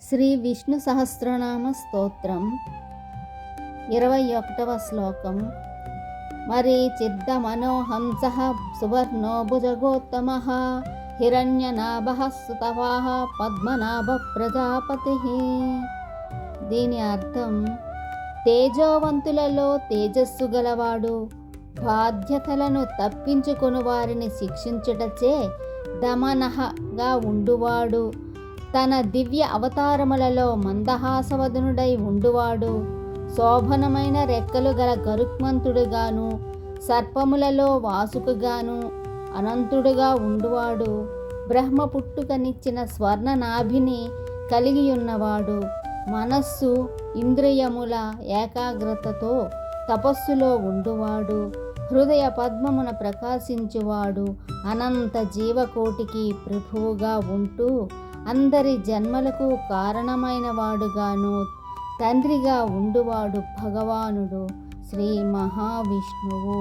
శ్రీ విష్ణు సహస్రనామ స్తోత్రం 21వ శ్లోకం. మరీచిర్దమనోహంసః సువర్ణో భుజగోత్తమః హిరణ్యనాభః సుతవాః పద్మనాభ ప్రజాపతిః. దీని అర్థం, తేజోవంతులలో తేజస్సు గలవాడు, బాధ్యతలను తప్పించుకొని వారిని శిక్షించుటచే దమనహగా ఉండువాడు, తన దివ్య అవతారములలో మందహాసవదనుడై ఉండువాడు, శోభనమైన రెక్కలు గల గరుత్మంతుడుగాను, సర్పములలో వాసుకుగాను అనంతుడుగా ఉండువాడు, బ్రహ్మ పుట్టుకనిచ్చిన స్వర్ణనాభిని కలిగి ఉన్నవాడు, మనస్సు ఇంద్రియముల ఏకాగ్రతతో తపస్సులో ఉండువాడు, హృదయ పద్మమున ప్రకాశించువాడు, అనంత జీవకోటికి ప్రభువుగా ఉంటూ అందరి జన్మలకు కారణమైన వాడుగాను తండ్రిగా ఉండువాడు భగవానుడు శ్రీ మహావిష్ణువు.